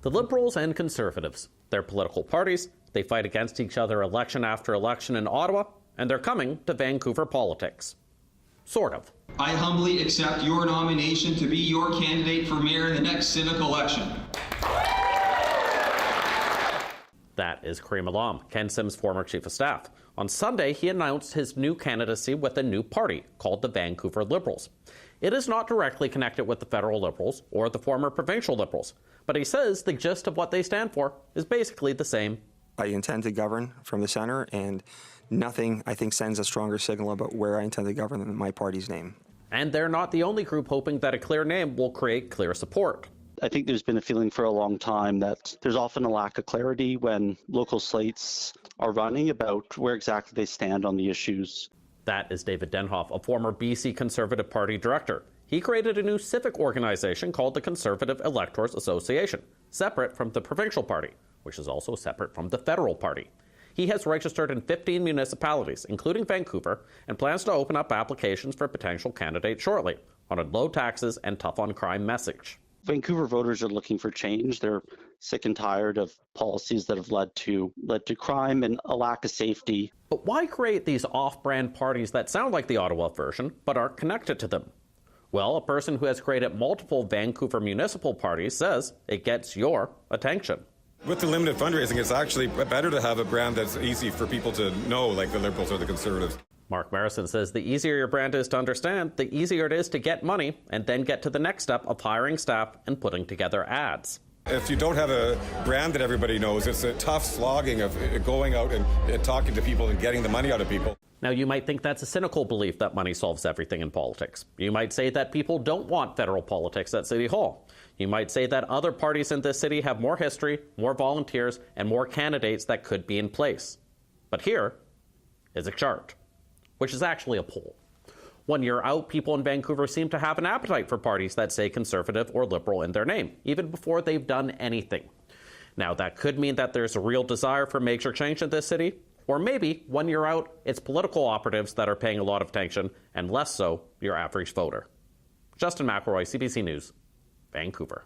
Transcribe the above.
The Liberals and Conservatives, they're political parties. They fight against each other election after election in Ottawa, and they're coming to Vancouver politics. Sort of. I humbly accept your nomination to be your candidate for mayor in the next civic election. That is Kareem Alam, Ken Sims' former chief of staff. On Sunday, he announced his new candidacy with a new party called the Vancouver Liberals. It is not directly connected with the federal Liberals or the former provincial Liberals, but he says the gist of what they stand for is basically the same. I intend to govern from the center, and nothing, I think, sends a stronger signal about where I intend to govern than my party's name. And they're not the only group hoping that a clear name will create clear support. I think there's been a feeling for a long time that there's often a lack of clarity when local slates are running about where exactly they stand on the issues. That is David Denhoff, a former BC Conservative Party director. He created a new civic organization called the Conservative Electors Association, separate from the provincial party, which is also separate from the federal party. He has registered in 15 municipalities, including Vancouver, and plans to open up applications for potential candidates shortly on a low taxes and tough on crime message. Vancouver voters are looking for change. They're sick and tired of policies that have led to crime and a lack of safety. But why create these off-brand parties that sound like the Ottawa version but aren't connected to them? Well, a person who has created multiple Vancouver municipal parties says it gets your attention. With the limited fundraising, it's actually better to have a brand that's easy for people to know, like the Liberals or the Conservatives. Mark Marison says the easier your brand is to understand, the easier it is to get money and then get to the next step of hiring staff and putting together ads. If you don't have a brand that everybody knows, it's a tough slogging of going out and talking to people and getting the money out of people. Now, you might think that's a cynical belief that money solves everything in politics. You might say that people don't want federal politics at City Hall. You might say that other parties in this city have more history, more volunteers, and more candidates that could be in place. But here is a chart, which is actually a poll. 1 year out, people in Vancouver seem to have an appetite for parties that say Conservative or Liberal in their name, even before they've done anything. Now, that could mean that there's a real desire for major change in this city, or maybe 1 year out, it's political operatives that are paying a lot of attention, and less so your average voter. Justin McElroy, CBC News, Vancouver.